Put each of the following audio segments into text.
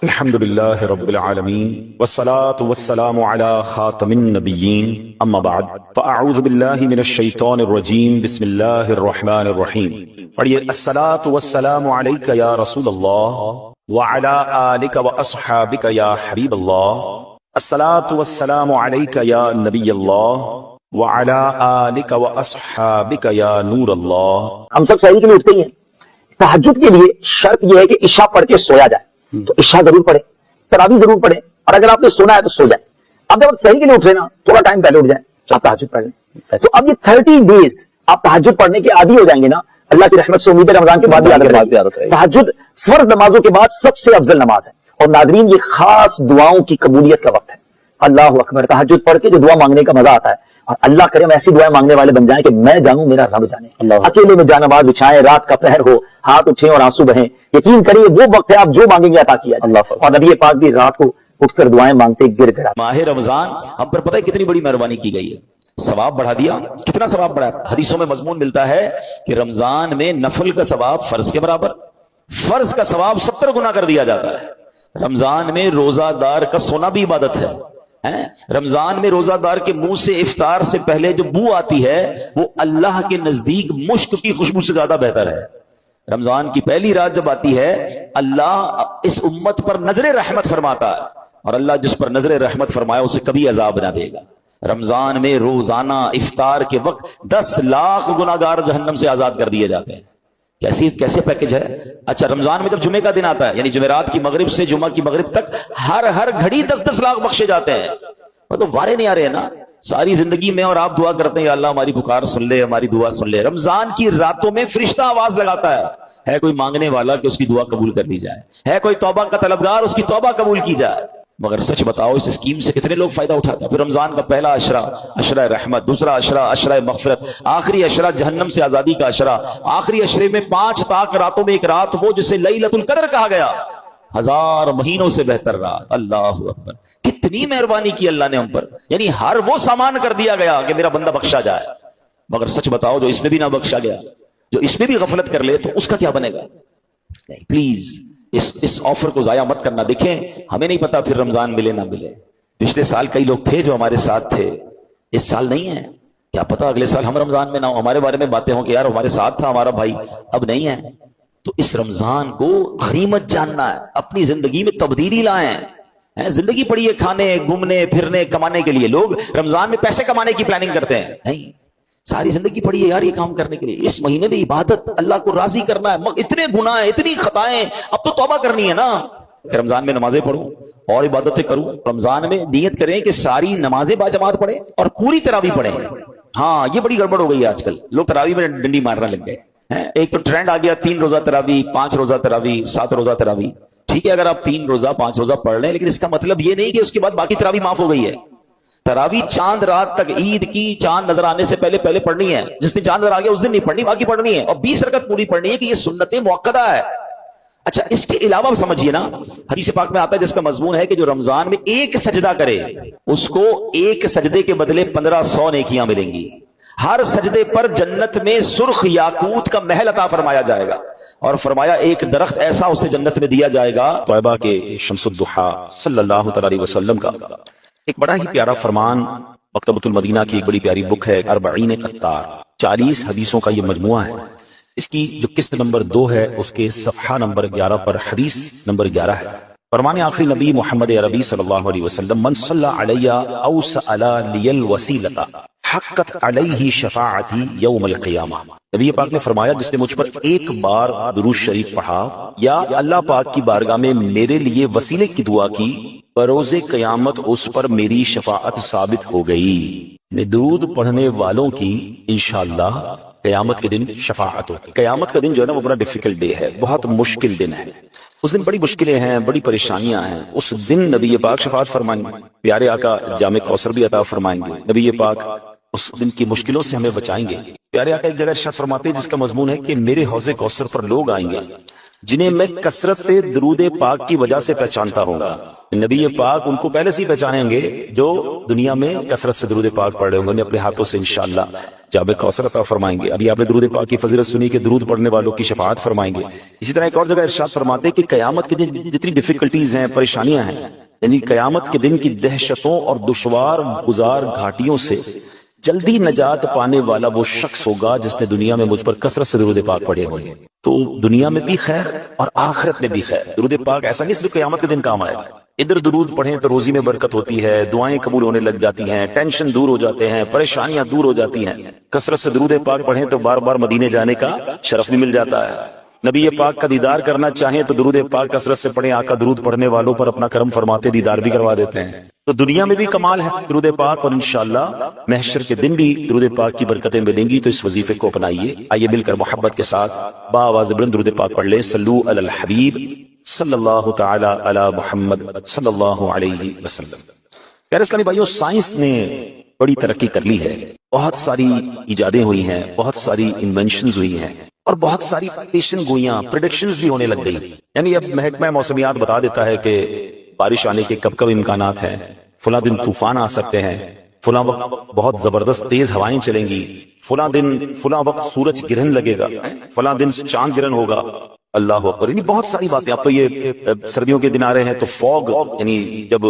الحمدللہ رب العالمین والصلاة والسلام علی خاتم النبیین اما بعد فاعوذ باللہ من الشیطان الرجیم بسم اللہ الرحمن الرحیم. پڑھئے الصلاة والسلام علیک یا رسول اللہ وعلی آلک واصحابک یا حبیب اللہ. الصلاة والسلام علیک یا نبی اللہ وعلی آلک واصحابک یا نور اللہ. ہم سب سحری کے لیے اٹھتے ہی ہیں. تہجد کے لیے شرط یہ ہے کہ عشاء پڑھ کے سویا جائے، تو عشاء ضرور پڑھے، تراویح ضرور پڑھے، اور اگر آپ نے سونا ہے تو سو جائے. اب جب آپ سحری کے لیے اٹھ رہے نا، تھوڑا ٹائم پہلے اٹھ جائیں تو آپ تہجد پڑھ لیں. تو اب یہ 30 ڈیز آپ تہجد پڑھنے کے عادی ہو جائیں گے نا. اللہ کی رحمت سے امید ہے رمضان کے بعد بھی عادت رہے. تہجد فرض نمازوں کے بعد سب سے افضل نماز ہے. اور ناظرین، یہ خاص دعاؤں کی قبولیت کا وقت ہے. اللہ اکبر. تہجد پڑھ کے جو دعا مانگنے کا مزہ آتا ہے، اور اللہ کرے ہم ایسی دعائیں مانگنے والے بن جائیں کہ میں جانوں میرا رب جانے. اکیلے میں جانماز بچھائیں، رات کا پہر ہو، ہاتھ اٹھیں اور آنسو بہیں، یقین کریے وہ وقت ہے آپ جو مانگیں گے عطا کیا جائے. اور نبی پاک بھی رات کو اٹھ کر دعائیں مانگتے گر گڑا. ماہ رمضان ہم پر پتہ ہے کتنی بڑی مہربانی کی گئی ہے. ثواب بڑھا دیا. کتنا ثواب بڑھا؟ حدیثوں میں مضمون ملتا ہے کہ رمضان میں نفل کا ثواب فرض کے برابر، فرض کا ثواب 70 گنا کر دیا جاتا ہے. رمضان میں روزہ دار کا سونا بھی عبادت ہے. رمضان میں روزہ دار کے منہ سے افطار سے پہلے جو بو آتی ہے وہ اللہ کے نزدیک مشک کی خوشبو سے زیادہ بہتر ہے. رمضان کی پہلی رات جب آتی ہے، اللہ اس امت پر نظر رحمت فرماتا ہے، اور اللہ جس پر نظر رحمت فرمایا اسے کبھی عذاب نہ دے گا. رمضان میں روزانہ افطار کے وقت 10 لاکھ گناہگار جہنم سے آزاد کر دیے جاتے ہیں. کیسے پیکج ہے؟ اچھا، رمضان میں جب جمعے کا دن آتا ہے، یعنی جمعرات کی مغرب سے جمعہ کی مغرب تک ہر گھڑی 10 لاکھ بخشے جاتے ہیں. تو وارے نہیں آ رہے ہیں نا ساری زندگی میں، اور آپ دعا کرتے ہیں یا اللہ ہماری پکار سن لے، ہماری دعا سن لے. رمضان کی راتوں میں فرشتہ آواز لگاتا ہے کوئی مانگنے والا کہ اس کی دعا قبول کر لی جائے، ہے کوئی توبہ کا طلبگار اس کی توبہ قبول کی جائے. مگر سچ بتاؤ اس اسکیم سے کتنے لوگ فائدہ اٹھاتے ہیں؟ پھر رمضان کا پہلا عشرہ، عشرہ رحمت، دوسرا عشرہ، عشرہ مغفرت، آخری عشرہ جہنم سے آزادی کا عشرہ، آخری عشرے میں 5 طاق راتوں میں ایک رات وہ جسے لیلۃ القدر کہا گیا، 1000 مہینوں سے بہتر رات. اللہ اکبر. کتنی مہربانی کی اللہ نے ہم پر، یعنی ہر وہ سامان کر دیا گیا کہ میرا بندہ بخشا جائے. مگر سچ بتاؤ جو اس میں بھی نہ بخشا گیا، جو اس میں بھی غفلت کر لے، تو اس کا کیا بنے گا؟ نہیں، پلیز اس آفر کو ضائع مت کرنا. دیکھیں ہمیں نہیں پتا پھر رمضان ملے نہ ملے. پچھلے سال کئی لوگ تھے جو ہمارے ساتھ تھے، اس سال نہیں ہے. کیا پتا اگلے سال ہم رمضان میں نہ ہو، ہمارے بارے میں باتیں ہوں کہ یار ہمارے ساتھ تھا ہمارا بھائی، اب نہیں ہے. تو اس رمضان کو غنیمت جاننا ہے، اپنی زندگی میں تبدیلی لائیں. زندگی پڑی ہے کھانے، گھومنے پھرنے، کمانے کے لیے. لوگ رمضان میں پیسے کمانے کی پلاننگ کرتے ہیں. نہیں، ساری زندگی پڑی ہے یار یہ کام کرنے کے لیے. اس مہینے میں عبادت، اللہ کو راضی کرنا ہے. اتنے گناہ ہیں، اتنی خطائیں، اب تو توبہ کرنی ہے نا. رمضان میں نمازیں پڑھوں اور عبادتیں کروں. رمضان میں نیت کریں کہ ساری نمازیں باجماعت پڑھیں اور پوری تراویح پڑھیں. ہاں، یہ بڑی گڑبڑ ہو گئی ہے آج کل. لوگ تراویح میں ڈنڈی مارنے لگ گئے. ایک تو ٹرینڈ آ گیا 3 روزہ تراویح، 5 روزہ تراویح، 7 روزہ تراویح. ٹھیک ہے اگر آپ 3 روزہ 5 روزہ پڑھ لیں، لیکن اس کا مطلب یہ نہیں کہ اس کے بعد باقی تراویح معاف ہو گئی ہے. تراویح چاند رات تک، عید کی چاند نظر آنے سے پہلے پڑھنی ہے. جس دن چاند نظر آ گیا اس دن نہیں پڑھنی، باقی پڑھنی ہے. اور 20 رکعت پوری پڑھنی ہے کہ یہ سنت موقدہ ہے. اچھا، اس کے علاوہ سمجھیے نا، حدیث پاک میں آتا ہے جس کا مضمون ہے کہ جو رمضان میں ایک سجدہ کرے اس کو ایک سجدے کے بدلے 1500 نیکیاں ملیں گی. ہر سجدے پر جنت میں سرخ یاقوت کا محل عطا فرمایا جائے گا، اور فرمایا ایک درخت ایسا اسے جنت میں دیا جائے گا. طیبہ کے شمس الضحیٰ صلی اللہ علیہ وسلم کا ایک بڑا ہی پیارا فرمان، مکتبۃ المدینہ کی ایک بڑی پیاری بک ہے 40 قطار، 40 حدیثوں کا یہ مجموعہ ہے. اس کی جو قسط نمبر 2 ہے اس کے صفحہ نمبر 11 پر حدیث نمبر 11 ہے. فرمان آخری نبی محمد عربی صلی اللہ علیہ وسلم: من صلی علی او سأل لی الوسیلۃ حقت علیہ شفاعتی یوم القیامہ. نبی پاک نے فرمایا جس نے مجھ پر ایک بار درود شریف پڑھا یا اللہ پاک کی بارگاہ میں میرے لیے وسیلے کی دعا کی، بروز قیامت اس پر میری شفاعت ثابت ہو گئی. درود پڑھنے والوں کی انشاءاللہ قیامت کے دن شفاعت ہوگی. قیامت کا دن جو ہے نا وہ بڑا ڈیفیکلٹ ڈے ہے، بہت مشکل دن ہے. اس دن بڑی مشکلیں ہیں، بڑی پریشانیاں ہیں. اس دن نبی پاک شفاعت فرمائیں گے، پیارے آقا جامع کوثر بھی عطا فرمائیں گے. نبی پاک اس دن کی مشکلوں سے ہمیں بچائیں گے. پیارے آقا ایک جگہ ارشاد فرماتے ہیں جس کا مضمون ہے کہ میرے حوض کوثر پر لوگ آئیں گے جنہیں میں کثرت سے درود پاک کی وجہ سے پہچانتا ہوں گا. نبی پاک ان کو پہلے سے ہی پہچانیں گے جو دنیا میں کثرت سے درود پاک پڑھ رہے ہوں گے، انہیں اپنے ہاتھوں سے انشاءاللہ جام کوثر عطا فرمائیں گے۔ ابھی آپ نے درود پاک کی فضیلت سنی کہ درود پڑھنے والوں کی شفاعت فرمائیں گے۔ اسی طرح ایک اور جگہ ارشاد فرماتے ہیں کہ قیامت کے دن جتنی ڈیفیکلٹیز ہیں، پریشانیاں ہیں، یعنی قیامت کے دن کی دہشتوں اور دشوار گزار گھاٹیوں سے جلدی نجات پانے والا وہ شخص ہوگا جس نے دنیا میں مجھ پر کثرت سے درود پاک پڑھے ہوئے۔ تو دنیا میں بھی خیر اور آخرت میں بھی خیر۔ درود پاک ایسا نہیں صرف قیامت کے دن کام آئے گا، ادھر درود پڑھیں تو روزی میں برکت ہوتی ہے، دعائیں قبول ہونے لگ جاتی ہیں، ٹینشن دور ہو جاتے ہیں، پریشانیاں دور ہو جاتی ہیں۔ کثرت سے درود پاک پڑھیں تو بار بار مدینے جانے کا شرف بھی مل جاتا ہے۔ نبی پاک کا دیدار کرنا چاہیں تو درود پاک کثرت سے پڑھیں، آقا درود پڑھنے والوں پر اپنا کرم فرماتے دیدار بھی کروا دیتے ہیں۔ تو دنیا میں بھی کمال ہے درود پاک، اور انشاءاللہ محشر کے دن بھی درود پاک کی برکتیں ملیں گی۔ تو اس وظیفے کو اپنائیے، آئیے مل کر محبت کے ساتھ بآواز بلند درود پاک پڑھ لیں۔ صلو علی الحبیب صلی اللہ تعالی علی محمد صلی اللہ علیہ وسلم۔ پیارے اسلامی بھائیوں، سائنس نے بڑی ترقی کر لی ہے، بہت ساری ایجادیں ہوئی ہیں، بہت ساری انوینشنز ہوئی ہیں، اور بہت ساری پیشن گوئیاں، پریڈکشنز بھی ہونے لگ گئی۔ یعنی اب محکمہ موسمیات بتا دیتا ہے کہ بارش آنے کے کب کب امکانات ہیں، فلاں دن طوفان آ سکتے ہیں، فلاں وقت بہت زبردست تیز ہوائیں چلیں گی، فلاں دن فلاں وقت سورج گرہن لگے گا، فلاں دن چاند گرہن ہوگا۔ اللہ اکبر، یعنی بہت ساری باتیں۔ اب تو یہ سردیوں کے دن آ رہے ہیں تو فوگ، یعنی جب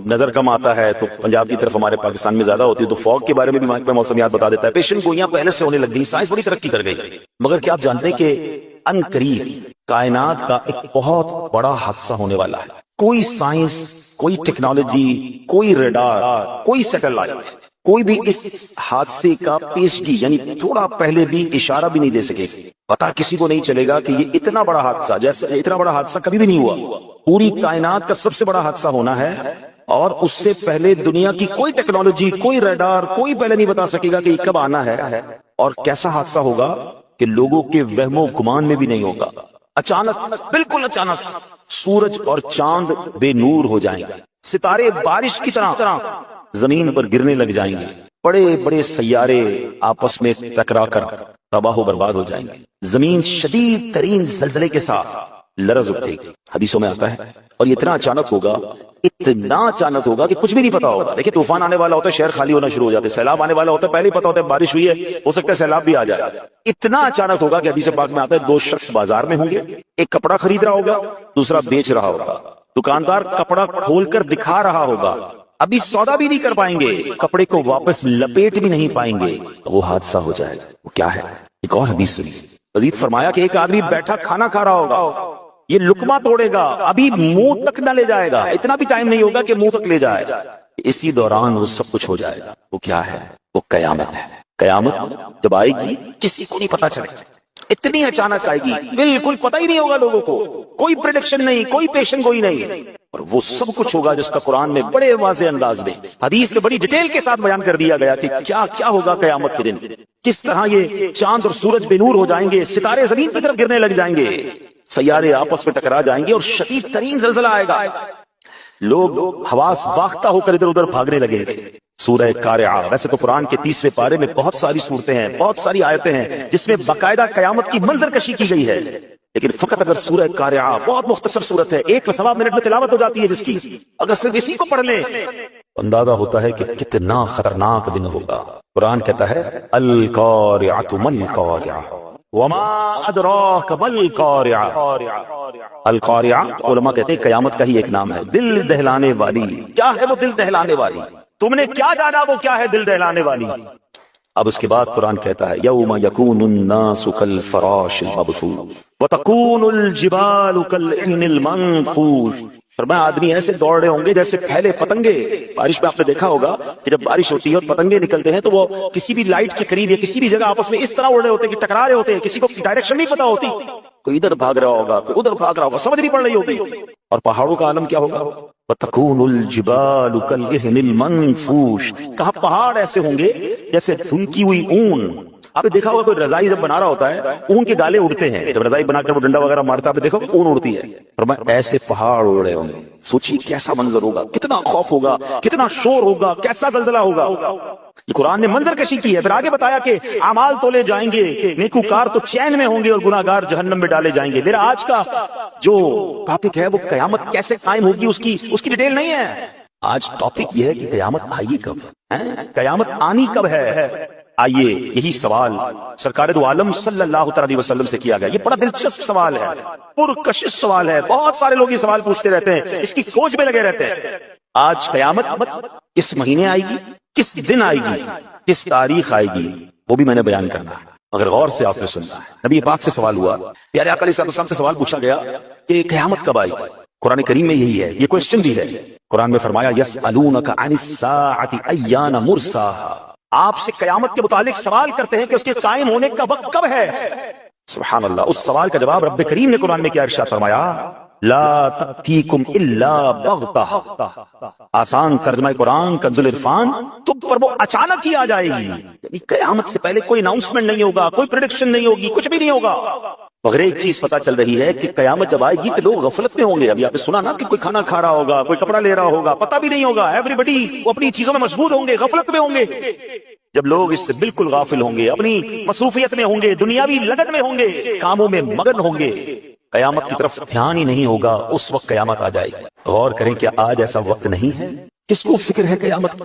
نظر کم آتا ہے تو پنجاب کی طرف ہمارے پاکستان میں زیادہ ہوتی ہے، تو فوگ کے بارے میں بھی محکمہ موسمیات بتا دیتا ہے۔ پیشن گوئیاں پہلے سے ہونے لگ گئی، سائنس بڑی ترقی کر گئی۔ مگر کیا آپ جانتے ہیں کہ ان قریب کائنات کا ایک بہت بڑا حادثہ ہونے والا ہے؟ کوئی سائنس، کوئی ٹیکنالوجی، کوئی ریڈار، کوئی سیٹلائٹ، کوئی بھی اس حادثے کا پیشگی یعنی تھوڑا پہلے بھی اشارہ بھی نہیں دے سکے۔ پتا کسی کو نہیں چلے گا کہ یہ اتنا بڑا حادثہ، جیسے اتنا بڑا حادثہ کبھی بھی نہیں ہوا۔ پوری کائنات کا سب سے بڑا حادثہ ہونا ہے، اور اس سے پہلے دنیا کی کوئی ٹیکنالوجی، کوئی ریڈار، کوئی پہلے نہیں بتا سکے گا کہ یہ کب آنا ہے اور کیسا حادثہ ہوگا کہ لوگوں کے وہم و گمان میں بھی نہیں ہوگا۔ اچانک، بالکل اچانک سورج اور چاند بے نور ہو جائیں گے، ستارے بارش کی طرح زمین پر گرنے لگ جائیں گے، بڑے بڑے سیارے آپس میں ٹکرا کر تباہ و برباد ہو جائیں گے، زمین شدید ترین زلزلے کے ساتھ لرز اٹھے گی، حدیثوں میں آتا ہے۔ اور یہ اتنا اچانک ہوگا، اتنا اچانک ہوگا کہ کچھ بھی نہیں پتا ہوگا۔ دیکھیں، طوفان آنے والا ہوتا ہے، شہر خالی ہونا شروع ہو جاتے ہیں، سیلاب آنے والا ہوتا ہے، پہلے ہی پتا ہوتا ہے بارش ہوئی ہے، ہو سکتا ہے سیلاب بھی آ جائے۔ اتنا اچانک ہوگا کہ حدیث پاک میں آتا ہے، دو شخص بازار میں ہوں گے، ایک کپڑا خرید رہا ہوگا، دوسرا بیچ رہا ہوگا۔ دکاندار کپڑا کھول کر دکھا رہا ہوگا، ابھی سودا بھی نہیں کر پائیں گے، کپڑے کو واپس لپیٹ بھی نہیں پائیں گے، وہ حادثہ ہو جائے گا۔ وہ کیا ہے؟ ایک اور حدیث سنی، مزید فرمایا کہ ایک آدمی بیٹھا کھانا کھا رہا ہوگا، یہ لقمہ توڑے گا، ابھی منہ تک نہ لے جائے گا، اتنا بھی ٹائم نہیں ہوگا کہ منہ تک لے جائے گا، اسی دوران وہ سب کچھ ہو جائے گا۔ وہ کیا ہے؟ وہ قیامت ہے۔ قیامت جب آئے گی کسی کو نہیں پتا چلے گا، اتنی اچانک آئے گی، بالکل پتہ ہی نہیں ہوگا لوگوں کو، کوئی پریڈکشن نہیں، کوئی پیشن گوئی نہیں، اور وہ سب کچھ ہوگا جس کا قرآن میں بڑے واضح انداز میں، حدیث میں بڑی ڈیٹیل کے ساتھ بیان کر دیا گیا کہ کیا کیا ہوگا قیامت کے دن، کس طرح یہ چاند اور سورج بے نور ہو جائیں گے، ستارے زمین کی طرف گرنے لگ جائیں گے، سیارے آپس میں ٹکرا جائیں گے، اور شدید ترین زلزلہ آئے گا، لوگ حواس باختہ ہو کر ادھر ادھر بھاگنے لگے۔ سورہ قارعہ، ویسے تو قرآن کے 30ویں پارے میں بہت ساری صورتیں ہیں، بہت ساری آیتیں ہیں جس میں باقاعدہ قیامت کی منظر کشی کی گئی ہے، لیکن فقط اگر سورہ قارعہ، بہت مختصر صورت ہے، 1 منٹ میں تلاوت ہو جاتی ہے جس کی، اگر صرف اسی کو پڑھ لیں اندازہ ہوتا ہے کہ کتنا خطرناک دن ہوگا۔ قرآن کہتا ہے القارعۃ ما القارعہ وما ادراک ما القارعہ۔ القارعہ علماء کہتے ہیں قیامت کا ہی ایک نام ہے، دل دہلانے والی۔ کیا ہے وہ دل دہلانے والی؟ تم نے کیا جانا وہ کیا ہے دل دہلانے والی؟ اب اس کے بعد قرآن کہتا ہے یوم یکون الناس کالفراش المبثوث وتکون الجبال کالعہن المنفوش۔ فرمایا آدمی ایسے دوڑ رہے ہوں گے جیسے پھیلے پتنگے۔ بارش میں آپ نے دیکھا ہوگا کہ جب بارش ہوتی ہے اور پتنگے نکلتے ہیں تو وہ کسی بھی لائٹ کے قریب یا کسی بھی جگہ آپس میں اس طرح اڑ رہے ہوتے ہیں کہ ٹکرا رہے ہوتے ہیں، کسی کو ڈائریکشن نہیں پتا ہوتی، کوئی ادھر بھاگ رہا ہوگا، کوئی ادھر بھاگ رہا ہوگا، سمجھ نہیں پڑ رہی ہوگی۔ اور پہاڑوں کا عالم کیا ہوگا؟ وَتَكُونُ الْجِبَالُ كَالْعِهْنِ الْمَنفُوشِ۔ کہا پہاڑ ایسے ہوں گے جیسے دھنکی ہوئی اون، آپ نے دیکھا ہوگا کوئی رضائی جب بنا رہا ہوتا ہے اون کے گالے اڑتے ہیں، جب رضائی بنا کر وہ ڈنڈا وغیرہ مارتا ہے آپ نے دیکھا اون اڑتی ہے، فرمایا ایسے پہاڑ اڑ رہے ہوں گے، سوچیے کیسا منظر ہوگا، کتنا خوف ہوگا، کتنا شور ہوگا، کیسا زلزلہ ہوگا۔ یہ قرآن نے منظر کشی کی ہے، پھر آگے بتایا کہ اعمال تولے جائیں گے، نیکوکار تو چین میں ہوں گے اور گناہگار جہنم میں ڈالے جائیں گے۔ میرا آج کا جو ٹاپک ہے وہ قیامت کیسے قائم ہوگی اس کی ڈیٹیل نہیں ہے، آج ٹاپک یہ ہے کہ قیامت آئی کب ہے، قیامت آنی کب ہے۔ آئیے یہی سوال سرکار دو عالم صلی اللہ علیہ وسلم سے کیا گیا، یہ بڑا دلچسپ سوال ہے، پرکشش سوال ہے، بہت سارے لوگ یہ سوال پوچھتے رہتے ہیں، اس کی کھوج میں لگے رہتے ہیں۔ آج قیامت کس مہینے آئے گی، کس دن آئے گی، کس تاریخ آئے گی، وہ بھی میں نے بیان کرنا ہے، مگر غور سے آپ نے سننا ہے۔ نبی پاک سے سوال ہوا، پیارے آقا علیہ السلام سے سوال پوچھا گیا کہ قیامت کب آئے گی؟ قرآن کریم میں یہی ہے، یہ کوسچن بھی ہے۔ قرآن میں فرمایا یسألونک عن الساعۃ ایان مرساہا، آپ سے قیامت کے متعلق سوال کرتے ہیں کہ اس کے قائم ہونے کا وقت کب ہے۔ سبحان اللہ، اس سوال کا جواب رب کریم نے قرآن میں کیا ارشاد فرمایا، لا تأتیکم الا بغتہ، آسان ترجمہ قرآن کنز العرفان، تم پر وہ اچانک ہی آ جائے گی، یعنی قیامت سے پہلے کوئی اناؤنسمنٹ نہیں ہوگا، کوئی پریڈکشن نہیں ہوگی، کچھ بھی نہیں ہوگا۔ مگر ایک چیز پتا چل رہی ہے کہ قیامت جب آئے گی تو لوگ غفلت میں ہوں گے۔ ابھی آپ نے سنا نا کہ کوئی کھانا کھا رہا ہوگا، کوئی کپڑا لے رہا ہوگا، پتہ بھی نہیں ہوگا، ایوری بڈی وہ اپنی چیزوں میں مشغول ہوں گے، غفلت میں ہوں گے۔ جب لوگ اس سے بالکل غافل ہوں گے، اپنی مصروفیت میں ہوں گے، دنیاوی لگن میں ہوں گے، کاموں میں مگن ہوں گے، قیامت کی طرف دھیان ہی نہیں ہوگا، اس وقت قیامت آ جائے گی۔ غور کریں، کیا آج ایسا وقت نہیں ہے؟ کس کو فکر ہے قیامت؟